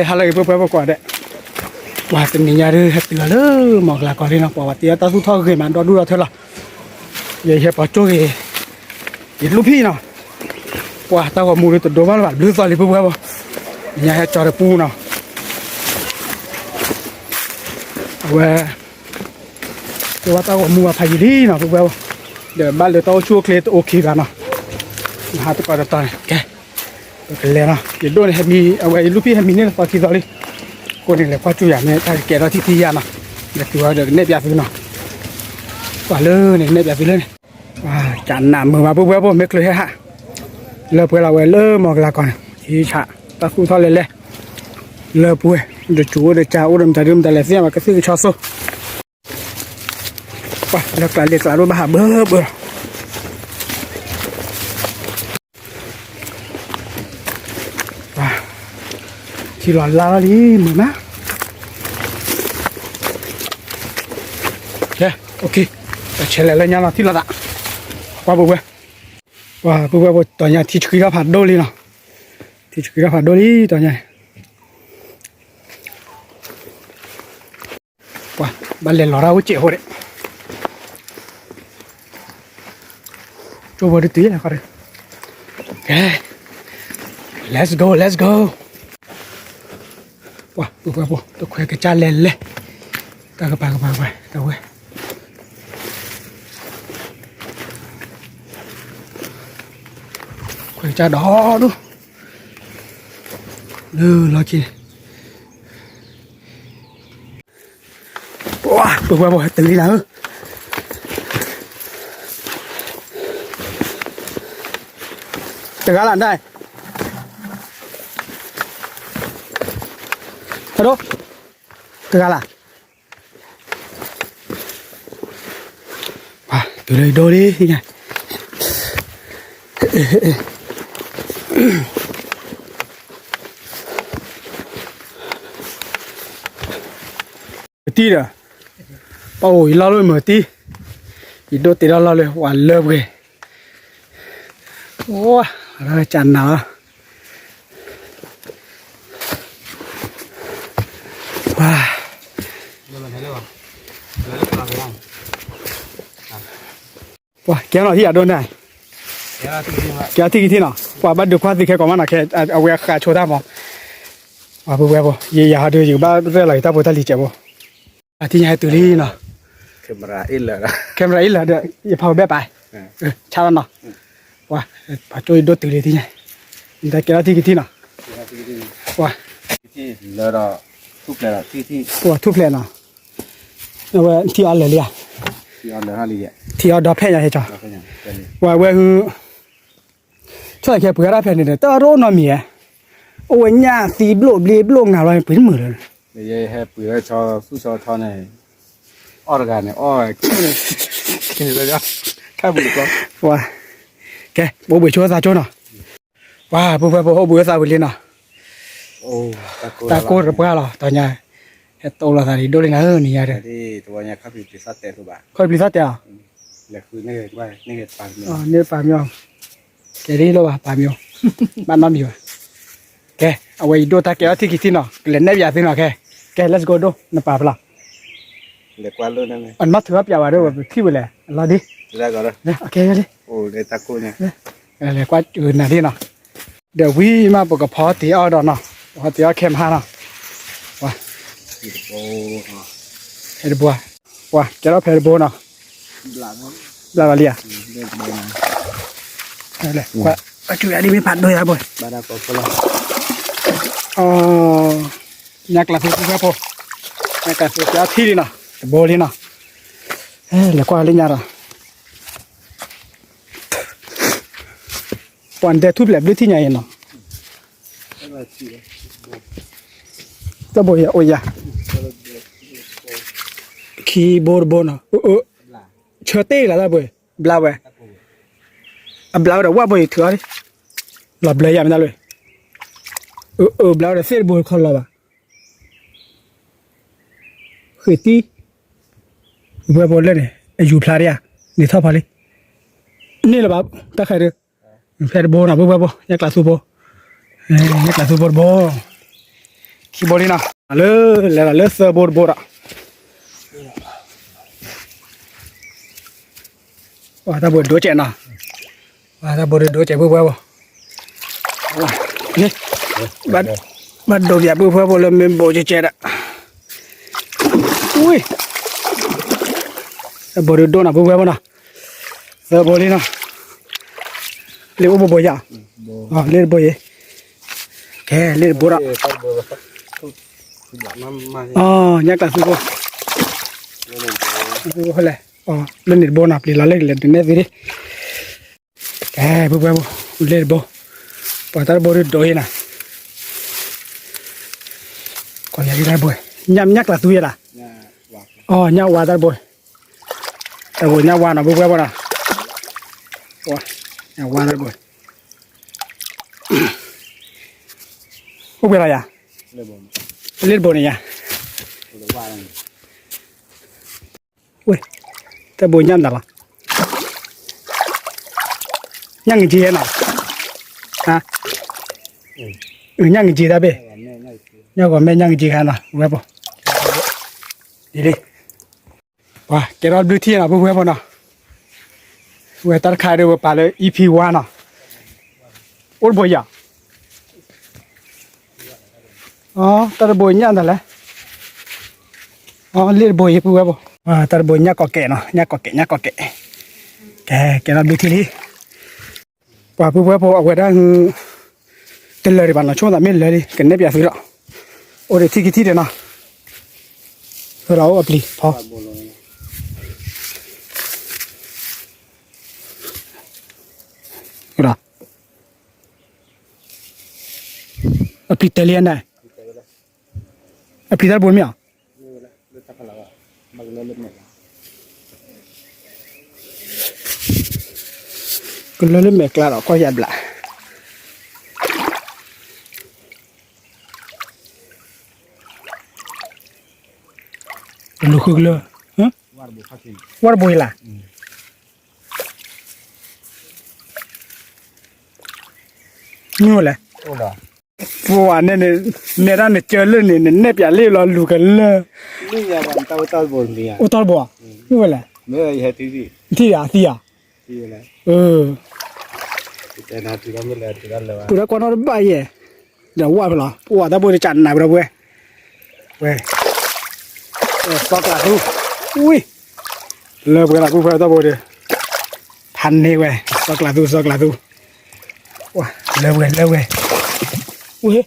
hal lagi beberapa kuat deh. Wah, ternyata ada hati lalu mau lakukan apa? Waktu itu tu thau ke mana dulu tu lah. Ye he pacu ke, itu pi na. Wah, tahu mulut tu dua malam, dua kali beberapa. Ni he cara puna. Wah, tu tahu muat pagi ni na beberapa. Dah balik tahu coklat okey kan na. Hati pada tahu. Okay. Okay lah, jadi ni hemi, awak lupi hemi ni lepas kita ni, kau ni lepas tu ya ni, kira titi ya na, lepas tu ada ni biasa na, wah le ni biasa le, wah jangan nama apa mek le ha, le pun awak le mau kelakon, cak, tak susah le pun, dah cuci dah cak, udah minta lesen, awak kasih casu, wah le kelar bahar ber. Chỉ là đi mà má. Ok. Chạy lại nhà là thì là đã. Qua bữa. Wow, bữa tòa nhà thì chỉ có phạt đôi đi nào. Thì chỉ có phạt đôi đi tòa nhà. Wow, bạn lên lò ra với chị hồi đấy. Cho vào đi tí là coi. Ok. Let's go. Wah, buat tu kue kecalan le. Tak apa. Tahu. Kue kecalan dah tu. Lagi. Wah, buat tu ni lah. Tengah lan dah. Aduh, kegala. Wah, từ đây đôi đi nha. Tí rồi. Ôi, lo luôn mở tí. Thì đôi tí đó lo luôn, hoàn lợp kìa. Wow, nó chăn nào. Wah, kéo nào thì ở đâu này? Kéo thì thế nào? Qua bắt được khoa gì cái có mà là cái ở quê khá chỗ ta mà. À bố bố, giờ giờ đưa dự ba ra lại ta bố ta đi chợ bố. À thì nhà từ đi nào. Camera ít là được, giờ phao bé bài. Chào nào. Wah, bà chơi đốt từ đi thì nhà. Người ta kéo thì thế nào? Wah. Thì là đó, thuốc là thì. Wah, thuốc là nào? Rồi thì ăn liền. Thì ở đó phải nhà hết cho. Và cho cái bữa ra phải này, tao rô nó mía. Ôi nhà thì blow nào rồi biến mửa rồi. Để hay bữa cho su này, organ này, cái này ra, khai bự lắm. Wow, cái bố buổi trưa ra chỗ nào? Wow, bố ra buổi lên nào? Ta cô rồi bữa nào, tao nhà. Tao là thằng đi đôi lên hơn nhà đấy. Thì tụi nhà khắp bị sát tệ thôi bạn. Khơi bị sát tệ à? Là cứ nghe phàm miêu. Nghe phàm miêu. Cái đi đâu à phàm miêu. Bạn nói miêu. Okay, away do ta kéo thì cái nào, lên này giờ thế nào cái. Okay, let's go do, nó phàm là. Để qua luôn này. Anh mất thứ hấp giờ vào đâu thì vừa lẹ, lo đi. Ra rồi. Ok đi. Ồ, để ta cô nha. Để quaอื่นnào đi nào. Để vi mà bộ cái phó tí ở đó nào, phó tí ở kem ha nào. Wow. Hãy bùa, wow, cái đó phải bùa nào, là vào liền, đây này, qua, chú đi bên phạt đôi à bồi, nhạc là phải bùa bùa, nhạc là phải kéo thi đi nào, bùa đi nào, là qua lên nhà rồi, toàn để thúp lẹp đứa thi nhảy nào, ta bồi ôi ya. Keyboard nào, chờ tê là ra bồi, bla bồi, บลาวเดี๋ยวว่าบ่อยถือดิหลับเลยอย่าไม่ได้เลยบลาวเดี๋ยวเสียบ่อยคนหลับอ่ะเคยตีบ่อยบ่อยเลยเนี่ยอยู่พลาดอ่ะนี่ท่าพาเลยนี่แหละแบบตาใครเด้อแค่บ่อนะบ่อยบ่อยากลาสูบบ่อยากลาสูบบ่ขี้บ่ดีนะเลยเสือบ่อ่ะว่าถ้าบ่อยโดนเจ็บนะว่าถ้าบ่อยโดนเจ็บบ่อยบ่นี่บัดโดนอย่าบ่อยบ่เลยมันบ่เจ็บอ่ะอุ้ยบ่อยโดนนะบ่อยบ่นะเสือบ่ดีนะเลี้ยวบ่อยอ่ะเลี้ยวบ่อยแค่เลี้ยวบ่อ่ะอยากลาสูบบ่เขาเลยเล่นเน็ตบอลนะปลีลาเล่นเล่นเน็ตสิริบุบเล่นบอลปัตตาบอลดูเห็นนะก็ยังได้บอยยักษ์ละตัวละยักษ์ว่าได้บอยแต่บอยยักษ์ว่านะบุบนะยักษ์ว่าได้บอยบุบอะไรอ่ะเล่นบอลเนี่ยเว้ยแต่บอยยันดาละยังจีน่ะฮะยังจีได้เบ้ยังก็แม่ยังจีกันนะเว้ยปะดีดิว้าแกรอดบลูทีนะพวกเว้ยปะนะเว้ยตัดขายเดี๋ยวไปเลย EP1 นะโอ้บอยอ่ะตัดบอยยันดาละเลี้ยบอยพวกเว้ยปะตัดบอยยักษ์ก็แก่เนาะยักษ์ก็แก่แกรอดบลูทีนี่ว่าพวกเว้ยพอเอาไว้ได้เตลเลยบ้านเราช่วงนั้นไม่เลยกันเนี่ยเปียฟิละโอ้เด็กที่เดียวนะเราอัปลีพอเหรออัปลีเตลียนได้อัปลีได้บุญมั้ยก็เริ่มเมกลาเราก็ยับละลูกคือเลยฮะวาร์บุยล่ะนี่แหละฟัวเนี่ยร้านเนี่ยเจอเลยเนี่ยเปียเล่รอลูกกันเลยนี่อย่าวันเต้าบนเนี่ยอุตรบัวนี่แหละไม่ใช่ที่ที่เลยแต่นาทีก็ไม่เลยที่นั่นเลยตัวละคนเราไปเย่เดี๋ยวว่าไปหรอว่าถ้าบุญจันทร์ไหนไปเราเว้ยสอกละดูอุ้ยเลิกกันละกูเพื่อตัวบุญพันนี่เว้ยสอกละดูว้าเลิกเว้ยอุ้ย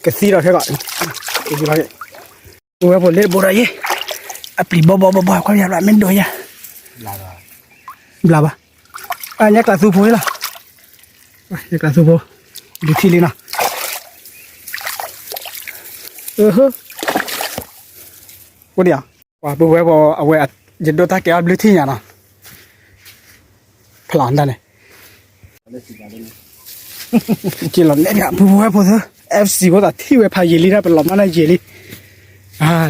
กระสีเราแค่ก่อนกระสีเรากูว่าบุญเล่นบุญอะไรอ่ะปลีบ่ความอยากละไม่โดยอ่ะบลาบยักษ์ละสูบเลยล่ะยักษ์ละสูบดูที่เลยนะกูเดียวว่าบุ้ยพอเอาไว้จะโดนตาแก้วบลูที่เนี่ยนะพลังได้เนี่ยจีหล่อนเนี่ยบุ้ยพอเถอะ FC พอตัดที่ไว้พายเยลี่ได้เป็นหล่อมันได้เยลี่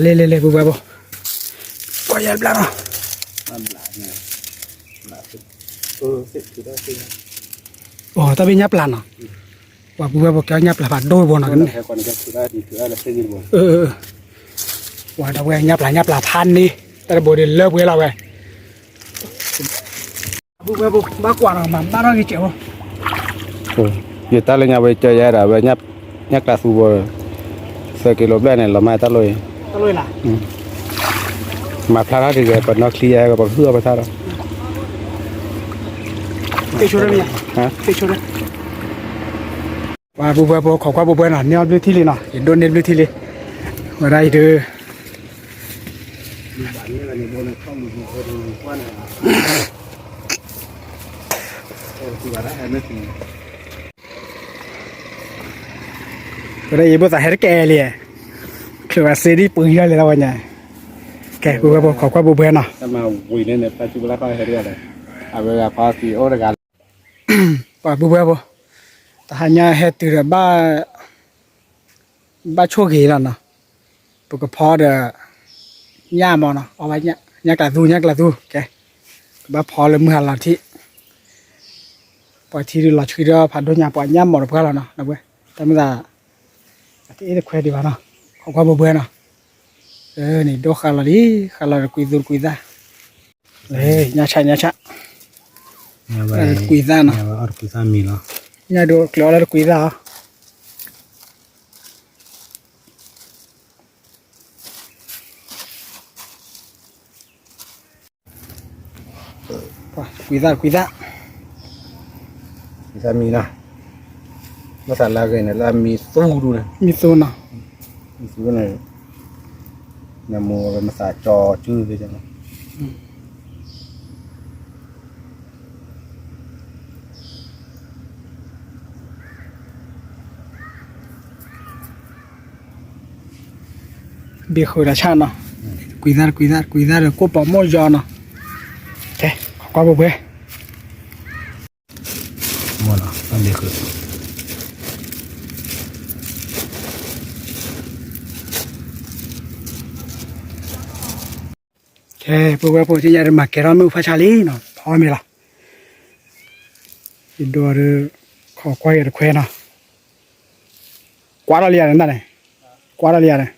เล่บุ้ยพอก็ยันบลาเนาะแต่เป็นยับลันอ่ะว่าบุ้ยบอกแกยับลันผ่านโดยบนอ่ะกันเนี่ยว่าแต่เว้ยยับลันพันนี่แต่บุ้ยเลิกเว้ยเราเว้ยบุ้ยบอกบ้ากว่าเราบ้านเรากี่เจ้าอยู่ตาเลยเนี่ยไปเจอยัยระไปยักษ์ตาสูบเสกลบได้เนี่ยเราไม่ตาเลยล่ะมาพลาดที่จะเป็นนักเคลียร์กับเพื่อไปท่าเราเกี่ยวอะไรเนี่ยเกี่ยวอะไรว่าบุ้ยบอกขอความบุ้ยหน่อยเนี่ยดูที่เลยเนาะเห็นโดนเน้นดูที่เลยมาได้เด้อก็ได้ยินภาษาเฮร์แกเลยคือว่าซีรีส์ปืนเยอะเลยแล้ววันนี้แกบุ้ยบอกขอความบุ้ยเนาะจะมาวิ่งเนี่ยปัจจุบันก็เฮร์อะไรเอาเวลาพาสีโอระกัน ป่าบุบเบแต่หายาเฮติระบ้าโชคเฮแล้วนะปกพอเดย่ามอนะเอาไว้เนี่ยยักละดูแกบ้าพอเลยเมื่อหลังที่ปล่อยที่เราช่วยเราผ่านด้วยยาปล่อยย่ามหมดเพื่อเราเนาะนะเว้ยแต่ไม่ได้ที่เอ็ดควดีวะเนาะของความบุบเบเนาะนี่ดูขาลาคุยได้เลยยาชคุยได้เนาะ और कुछ मिला ยาดูเกลือแล้วคุยได้คุยได้ कुछ मिला मसाला के ना ला मी सूडू ना มีโซนเนาะ मी सूडू ना नमो के मसा चौ चू दे जाना เบียร์คุยราชาเนาะคุยได้ก็ปอมอจอเนาะแกขอบุบเบ मोला अंदे कर แค่พวกเราที่ยามาเกรามือฟ้าชาลีเนาะพอมีละอินดัวเรขอควายเควเนาะกวาดอะไรนั่นน่ะกวาดอะไรเนี่ย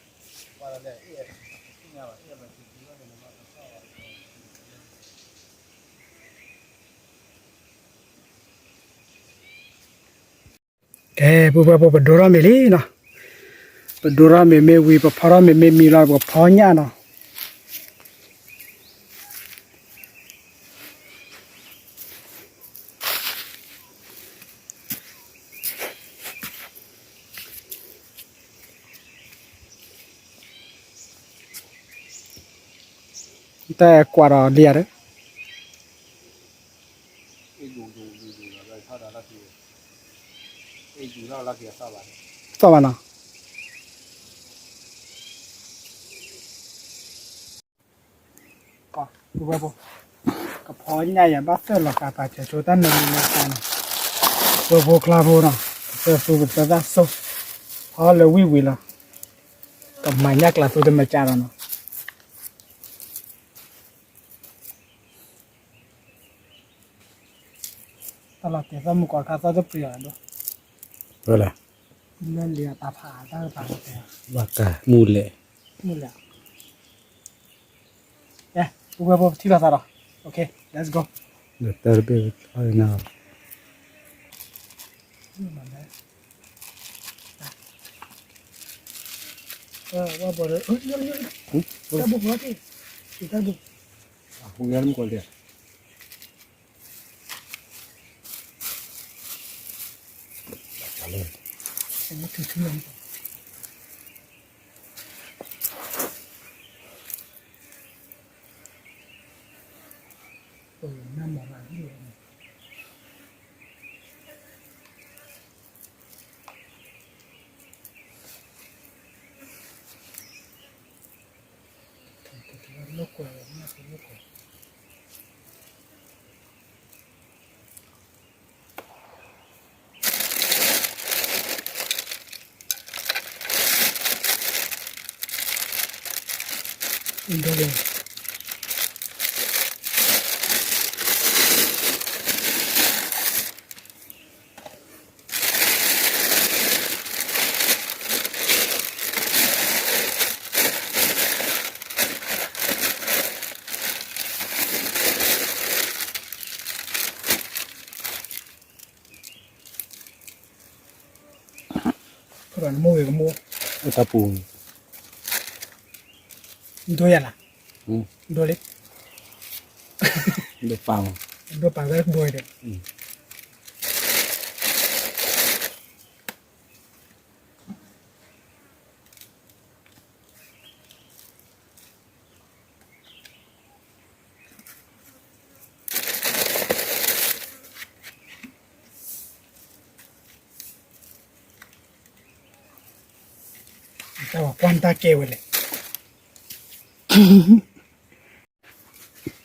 แค่พวกเราปดูราเมลีเนาะปดูราเมวีปพาราเมมีลาปพอญาเนาะแต่กว่าเราเลียร์ต่อมาเนาะก็ดูว่าก็พอใหญ่บ้าเสือหลักการปัจจุบันนี้นะพวกคลาโบเนาะเสือสูบเสือด้าโซพอเลยวิละกับไม่ยากละตัวเดิมมาจาระเนาะตลอดแต่สมุกการจะเปลี่ยนด้วย बोला เล่นเรือตาผาตาแต่ वाका मूले นี่แหละเนี่ยพวกที่เราตลอดโอเค let's go तरबे और ना ว่าบ่ได้เยอะๆบุกแล้วที่ตาบุก हुगल में कोल दिया เป็นถือลงน้ำหมอกที่อยู่ลูกกล้วยน่าเป็นลูกกล้วยอินโดนีเซียพวกนั้นมูกับมู tapu ตัวใหญ่ละตัวเล็ก de pau ตัวปากได้บวยเด็กแต่ว่าความตาเกวเลย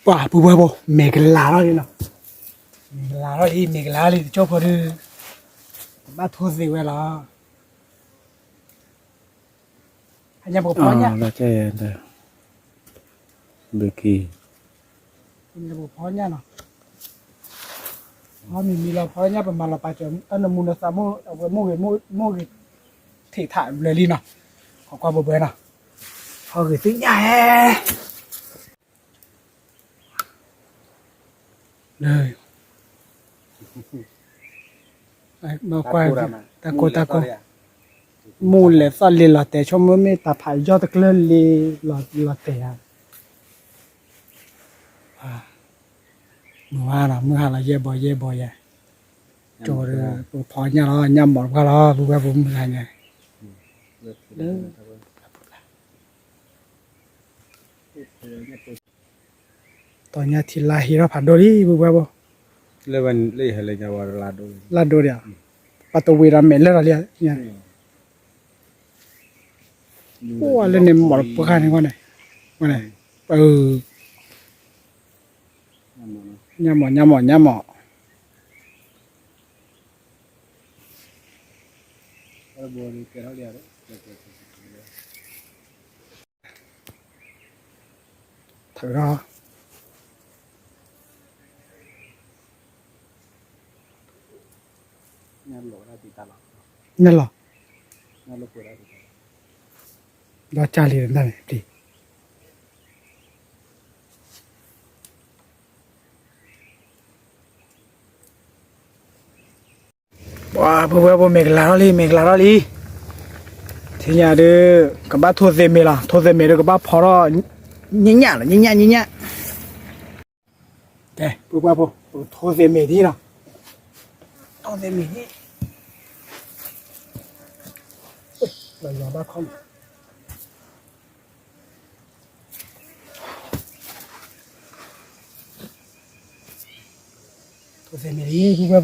ป่าปูเบอร์โบเมกันลาแล้วเนาะ ลาเราอีเมกลาลีจบพอดีบ้าทุสิเวลาอันยังบอกพอเนี่ย แล้วใช่เด้อเบกี้ อันยังบอกพอเนี่ยเนาะพอมีเราพอเนี่ยประมาณเราไปจนอันนั้นมูลสามุเอาไปโม่ที่ถ่ายเลยลีเนาะขอความบ่เบื่อเนาะพอคือสิ่งใหญ่เลยมาควายตะโกมูลเลยสั่นเลยล่ะแต่ชมว่าไม่ตาผายยอดตะเกลื่อนเลยล่ะแต่มื่อวานเราเมื่อเราเย่บ่อยโจรพอเนี่ยเราย่ำหมดก็เราบุกไปบุกมาไงตอนนี้ที่ลาฮิราผ่านโดรีบุกไปบุ เลยวันเลยอะไรจะว่าลาดู ลาโดเรียปัตตวีราเมลเลยเราเรียเนี่ยโอ้เล่นในหมดปะกันนี่ก่อนไหนย่ำหมดถือรอเนี่ยหรอเราจ่ายเรียนได้ดีว้าเพื่อเมกลาลีทีนี้เด้อกับบ้าทั่วเซเมล่ะทั่วเซเมเด้อกับบ้าพอเรายิ่งใหญ่ละยิ่งใหญ่แกเพื่อทั่วเซเมที่ล่ะทั่วเซเมที่เราอย่าบ้าคอมทั่วเซเมที่เพื่อ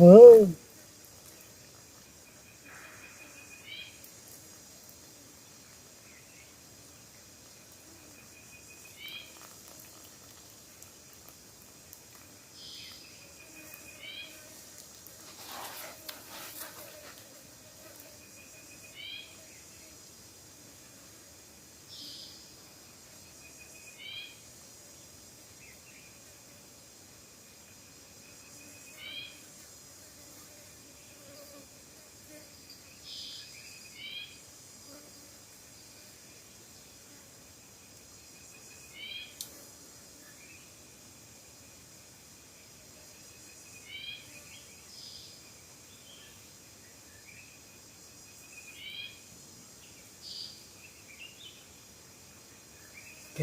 โอเค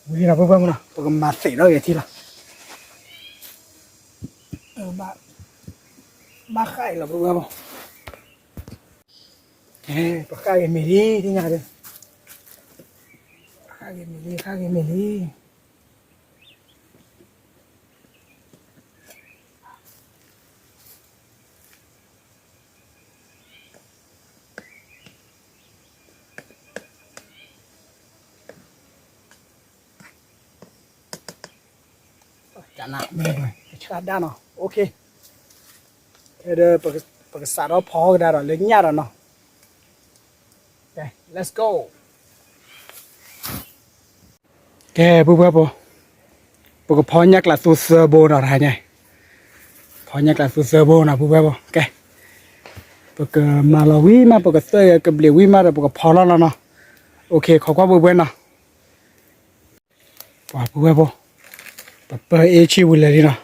วันนี้เราเพื่อนะตัวกันมาเสร็จแล้วอย่างที่ละบ้าไข่เราเพื่อปากกาเอมิลี่ที่ไหนเด้อปากกาเอมิลี่จะหนักไม่เลยชาร์จได้เนาะโอเคเดี๋ยวปากกาสารเราพอได้หรอเลี้ยงยาเนาะโอเค let's go แกปุ๊บปกพอยักละตัวเซอร์โบนะอะไรเนี่ยพอยักละตัวเซอร์โบนะปุ๊บแกปกมาลาวิมาปกเซอร์กับเบลวิมาแต่ปกพอแล้วเนาะโอเคขอความปุ๊บนะว่าปุ๊บปะเปอเอชิวิลเลยนะ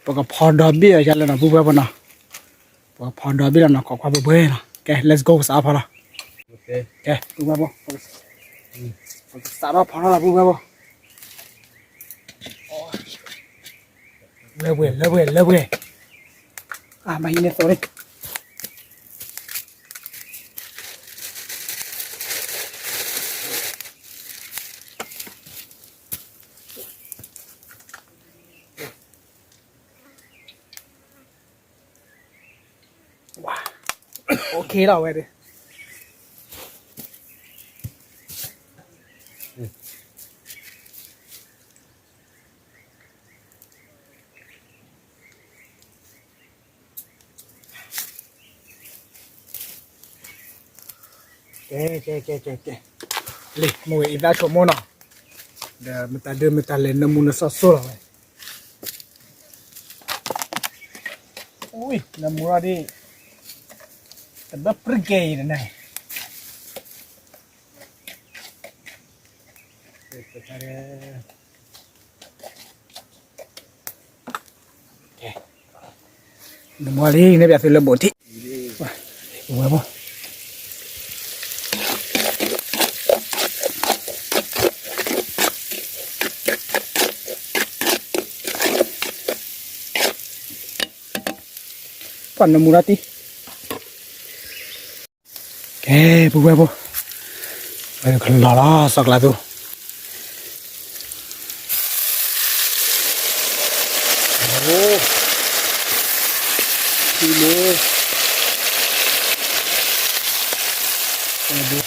ปกพอดอบี้อะไรกันนะปุ๊บนะปกพอดอบี้แล้วนะขอความปุ๊บนะแก let's go สาวพอละโอเคแกปุ๊บปกสาวพอแล้วปุ๊บเลิกเว้ยมาอีเนี่ยตัวนี้ว้าโอเคแล้วเว้ยดิ แกเลยมวยอีดาชมนะเดี๋ยวมันตาเลยน้ำมันสดๆเลยอุ้ยน้ำมันอะไรแต่แบบปริเกย์นะเนี่ยน้ำมันอะไรเนี่ยแบบฟิลล์บดที่ว้าวว้าวปั่นน้ำมันอะไรแกปุ๊บปุ๊บไปกันล้อสักละตัวโอ้ดีเลยดู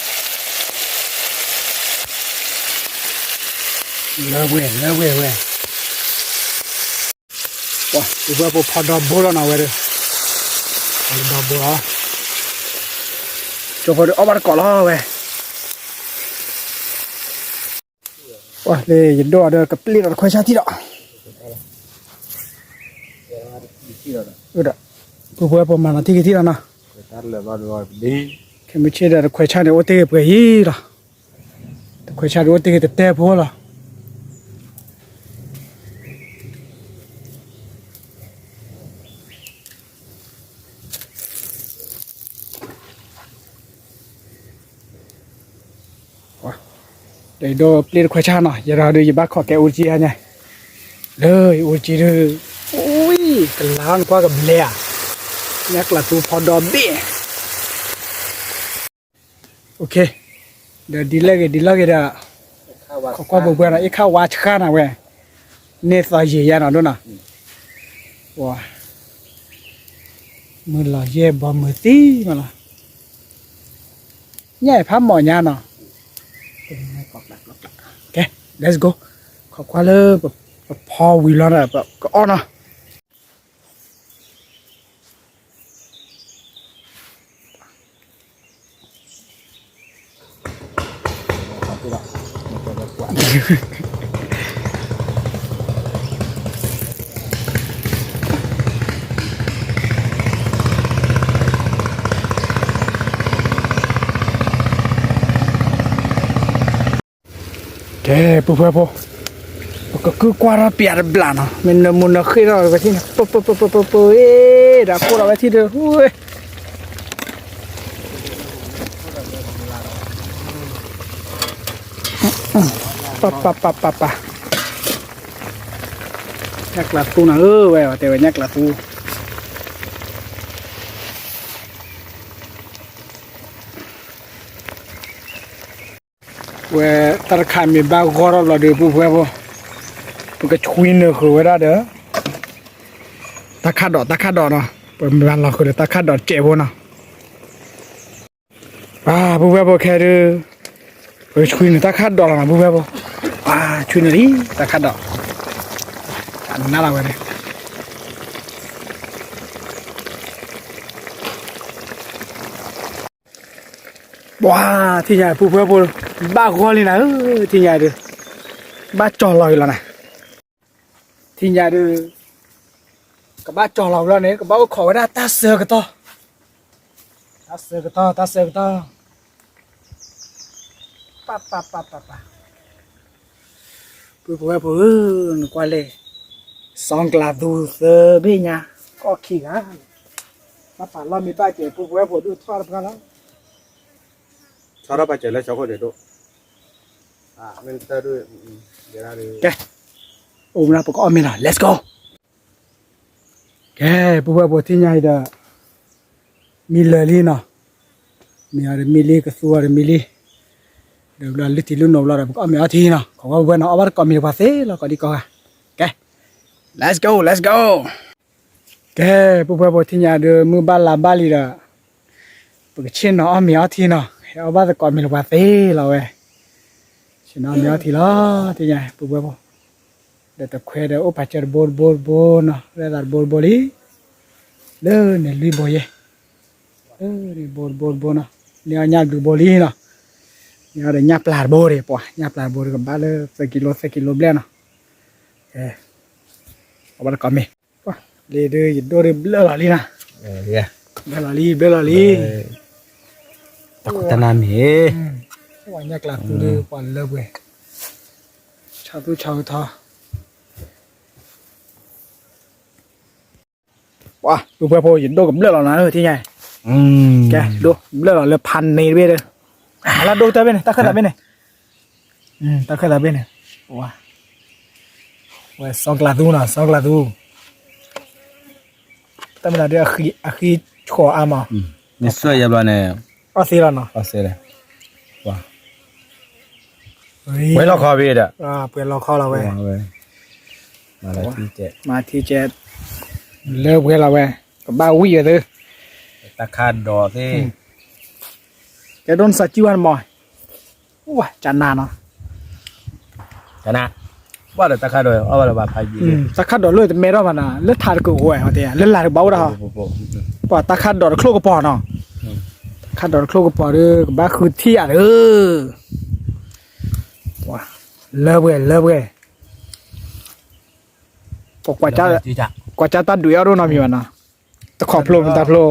เลิกเว้ยว้าปุ๊บปุ๊บพอดอบบัวแล้วนะเว้ยพอดอบบัวจงพอดีเอามาก่อนแล้วเว้ยว้าเลยยันดูเด้อกับปลีเราค่อยชาที่ละudah pupuk apa mana tiga tiga na kami cedera kue cari otak pergi lah kue cari otak kita teh pola wah dari do pelir kue cari na jadi ada jebak kau kayak uji ajaเลยuji tu ui kelan kau ke belia nak lah tu pada be okay dah dilagi dah kau buat nak ikan wajah kan awak ni sahaja ya nak tu na wah mula je bamati malah nyai pam mau nyai na okay let's go kau kualaพอวิลานะแบบก็อ้อนะแกปุ๊บปุ๊บก็คือกว่าเราเปลี่ยนบลานะมันมุนขึ้นเราไปที่ปุ๊บดักพวกเราไปที่เดิมหุ้ยปะยักษ์ละตูนะเว้ยแต่ว่ายักษ์ละตูเว้ยตะขายมีบ้ากอร์เราเดือบปุ๊บมันก็ช่วยเนื้อคือได้เด้อตะขาดดอกเนาะเป็นบ้านเราคือตะขาดดอกเจ็บเนาะปุ๊บแค่เด้อช่วยเนื้อตะขาดดอกนะปุ๊บช่วยเนื้อดิตะขาดดอกอันน่ารักเลยที่ใหญ่ปุ๊บบ้ากอเลยนะที่ใหญ่เด้อบ้าจอลอยแล้วนะที่ใหญ่ดูกับบ้าจอเราแล้วเนี่ยกับบ้าขอไว้ได้ตาเสือกันต่อปะปุ๊บกว่าเลยสองกลาดูเสือบี้เนี่ยก็ขี้กันมาผ่านเรามีป้ายเจ็บปุ๊บดูทอดกันแล้วชอบไปเจอแล้วชอบก็เดี๋ยวดูมันจะดูเดี๋ยวดูแกโอ้มนะปุ๊บก็อมีนะ let's go แกปุ๊บที่ใหญ่เด้อมีเลลี่เนาะมีอะไรมีลี่ก็สัวมีลี่เดี๋ยวเราลิติลุ่นเราปุ๊บก็อมีอาทีเนาะของว่าเอาวัดก็มีภาษีเราก็ดีกว่าแก let's go แกปุ๊บที่ใหญ่เด้อมือบ้านลาบ้านลีเด้อปุ๊บเช่นเนาะเอามีอาทีเนาะเอาวัดก็มีภาษีเราเว้ยเช่นเอามีอาทีละที่ใหญ่ปุ๊บเดี๋ยวตะเควเดี๋ยวอุปจารบอลเนาะเรื่องบอลลีเด้อเนี่ยลุยบอยนี่บอลเนาะ เนี่ยญาดูโบลีเนาะเนี่ยเดี๋ยวญาปลาโบเลยป่ะญาปลาโบกับบ้านเลยสักกิโลเบลเนาะเอาไปก่อนมั้ยป่ะเลยเดี๋ยวดูเรื่องเบลล์ลีนะ ya เบลล์ลี takut tanam he ว่าญากลาตัวเลยป่ะเลิกเว้ยชาวตู้ชาวท่อว้าดูเพื่อนพอเห็นดูกับเบลล์นะที่ไงแกดูเบลล์เลยพันในเว้ยเลยแล้วดูตาเป็นตาขึ้นตาเป็นตาขึ้นตาเป็นว้าว้าสองกลาดูนะสองกลาดูแต่เมื่อเดี๋ยวขี้ขออามา ni so ya bla ne อ๋อสิแล้วเนาะ asele wa เฮ้ย ไว้รอคอพี่เด้อ เปลี่ยนเราเข้าเราเว้ย มาเว้ยมาแล้วพี่เจ มาที่เจ็ดเลิกเว้ยเราเว้ยกับบ้าวิ่งเลย ตะคาดอที่ แกโดนสัจจิวันมอยว้าจันนานเนาะ ชนะว่าแต่ตะคาดอเอาละบาพายี ตะคัดดอกเลยแต่เมรอมันนะเลือดทาดกูห่วยเขาเตียเลือดลายเบาเนาะป่ะตะคัดดอกโคลกระป๋อเนาะคัดดอกโคลกระป๋อเด้อกับบ้าคือที่อ่ะว้าเลิกเว้ยปกว่าจะตัดดูเอาดูน้ำมีวันนะตะขอบโผล่ตาโผล่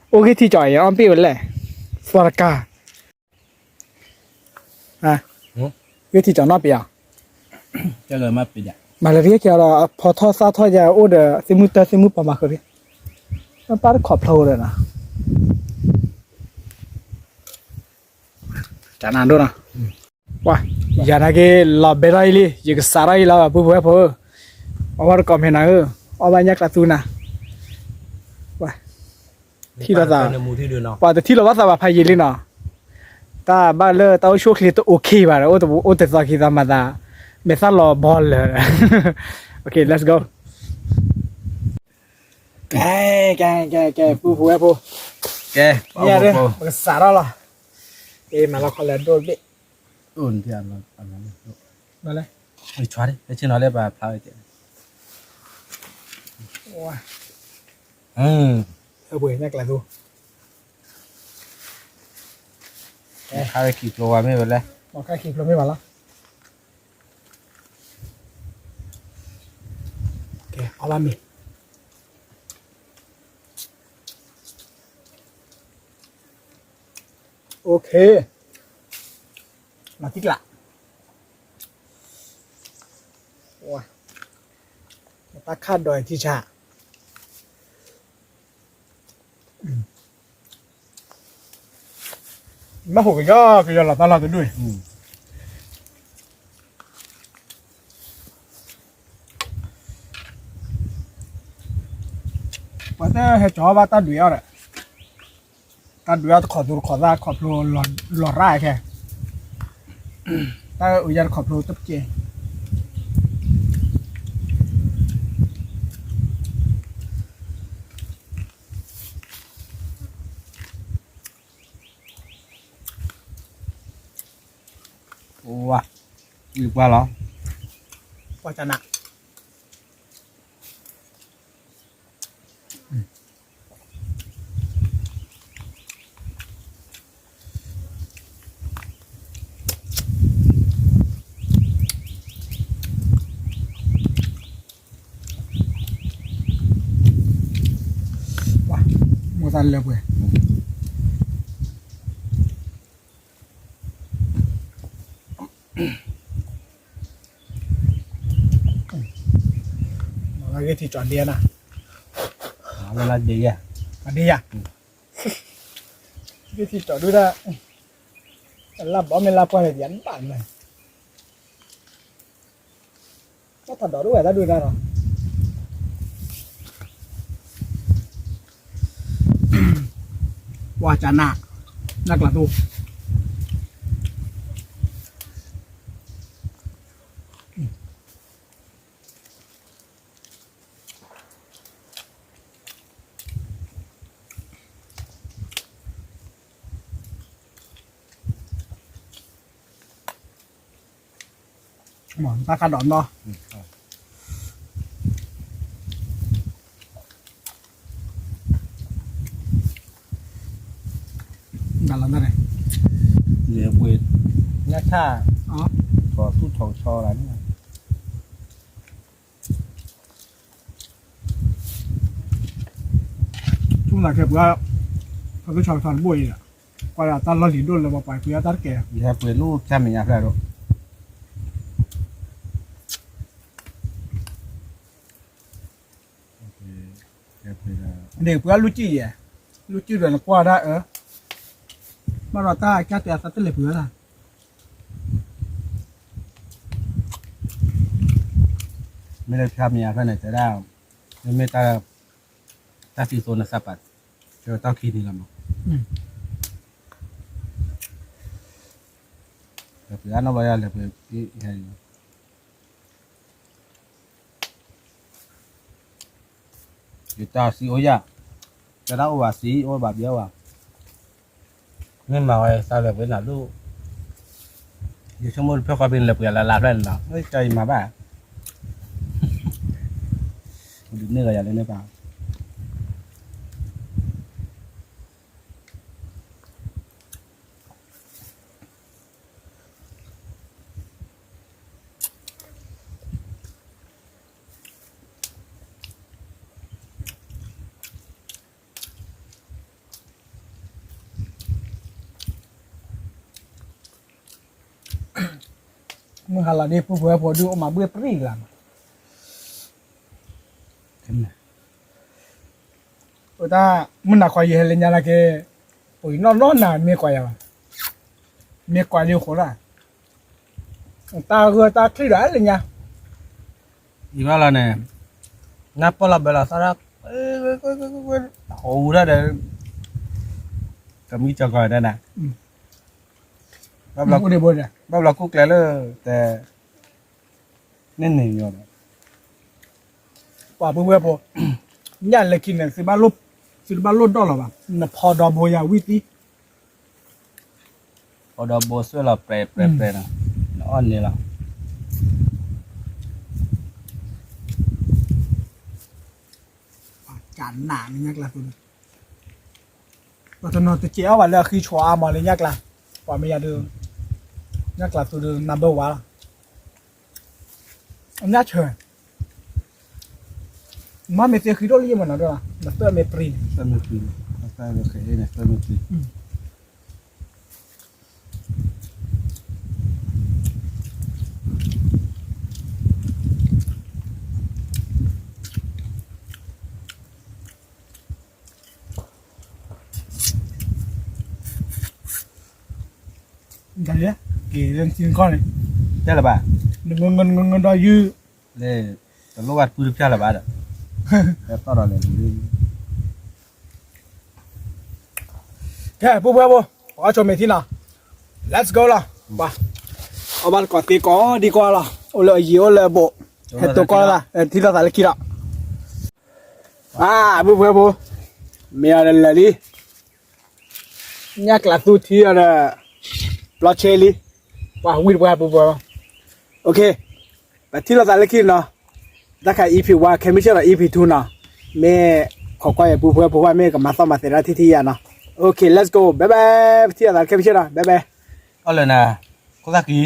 โอเคที่จ่อยอ้อมปี้วันแหละสวัสดีอ่ะวิธีจ่อนอปีอ่ะ จะเกิดมาปิดอ่ะ มาเลยเรียกเราพอทอดซาทอดยาโอ้เดซิมุปมาคือพี่มันป้าขอบโผล่เลยนะจานานด้วยนะว้าอย่านะเกลาเบรายลียิ่งสาระอีลาปุ๊บปุ๊บปุ๊บเอาว่าก็ไม่น่าเอาไปยักษ์ละตูนะว้าที่เราจะว่าแต่ที่เราว่าจะมาพายยิลินะตาบ้านเลยตาช่วงคลิปตัวโอเคป่ะโอ้แต่สักทีทำมาตาไม่ทราบรอบอลเลยโอเค let's go แกปุ๊บปุ๊บปุ๊บ แก เนี่ยเลยมันสาระละมาเราคนละโดนเบะ อุ่นที่อันนั้นมาเลย ไอ้ชัวร์ดิไอ้ชิ้นอะไรแบบพาไปเจอ ว้า เบื่อนักละดู พาไปกี่ตัวไม่เป็นไร บอกแค่คลิปเราไม่มาแล้วโอเคเอาละมีโอเคมาติ๊กละว้าตาคาดดอยที่ชามาหูก็คือเราตลอดด้วยว่าแต่ให้จอว่าตาดุยอะไรตาดุยขอดูขอได้ขอบโลหลอดร่ายแค่ตาอุยันขอบโลจับเจว้าอีกว่าเหรอ ว่าจะหนักว้าโมตันเลยเว้ยมาเกที่จอดเดียนะ เวลาดีอ่ะ อันนี้อ่ะเกที่จอดด้วยนะรับบ่ไม่รับพอเลยยันปั่นเลยก็ถัดดอกด้วยถ้าดูได้เนาะว่าจะหนักละดูหมอนตาขาดดอนเนาะนั่นละ ท่า อ๋อ ขอสู้ชอชออะไรนี่ ช่วงหลังแกบอกว่าเขาก็ชอบทานบุ้ยอ่ะกว่าตอนเราหลีดด้วยเลยมาไปเพื่อตัดแก อีแค่เปิดลูกแค่ไม่ยากแล้วโอเคแค่เปิด เด็กเพื่อรู้จี้อ่ะรู้จี้เดือนกว่าได้มาเราต้าแค่แต่สัตว์เลยเพื่อละ ไม่ได้ภาพมีอะไรแต่ได้ไม่ตาสีโซนสับปัดเจอเต้าคีนี่ละมั้งแต่เพื่อนเอาไว้อะไรเพื่อที่ให้อยู่ตาสีโอยะจะได้ว่าสีโอ้แบบเดียวอ่ะเงินมาไว้ซาเลยเป็นหลักลูกอยู่ชั่วโมงเพื่อความเป็นระเบียบละลาได้หรอเฮ้ยใจมาบ้าดูเนื้ออย่างนี้ได้เปล่ามึงหาละนี่ผู้เพื่อพอดูออกมาเบื่อปรีกัน เห็นไหม ถ้ามึงน่ะคอยเห็นเลยนะละแกโอ้ยนอนน่ะเมียกว่าอย่างเมียกว่าเร็วขนาดตาคือตาคลี่ได้เลยเนี่ย อีว่าเราเนี่ยนับพอเราเวลาสักโอ้ได้เด้อก็มีจอยได้นะแบบ เรา เรา ก็ได้บนเนี่ย แบบเราคุกแล้วแต่เน่นหนึ่งอยู่ ว่าเพื่อพอย่านเลยกินเนี่ยสิบ้านลบสิบ้านลดดอลหรอวะน่ะพอดอมโบยาวิธี พอเราโบสเราเปรย์นะอ่อนนี่ละ จานหนานี่ยักละคุณว่าตอนนอนตะเกียววันแล้วคือชัวมาเลยยักละว่าไม่ยาเดิมยักละตัวเดิมนัมเบอร์วันอันนี้เชิญมาเมเสียคือโดนยี่มันนะด้วยมาเตอร์เมปรีน สมุทรีใช่โอเคเนี่ยสมุทรีกันเลยกี่เรื่องจริงข้อเลย ใช่หรือเปล่า เงินดอยยื้อ เลยแต่ลูกวัดพูดใช่หรือเปล่าแต่ตอนเราเนี่ย แค่ปุ๊บขอชมเมที่น่ะ let's go ล่ะป่ะเอาบ้านก่อนตีก่อนดีกว่าล่ะโอ้เลยยี่โอเลยโบเห็ดตัวก่อนล่ะที่เราใส่เลยกี่ล่ะปุ๊บเมียอะไรดิยักษ์ละตัวที่อะไรปลอดเชลีว่าวิ่งไปปุ๊บโอเคแต่ที่เราใส่เลยกี่เนาะถ้าใคร EP ว่าแค่ไม่ใช่หรอ EP 2เนาะแม่ขอก้อยปุ๊บเพราะว่าแม่กับมาซ่อมมาเสร็จแล้วที่อ่ะเนาะโอเค let's go บ๊ายบายที่เราใส่แค่ไม่ใช่หรอบ๊ายบาย เอาเลยนะก็สักกี่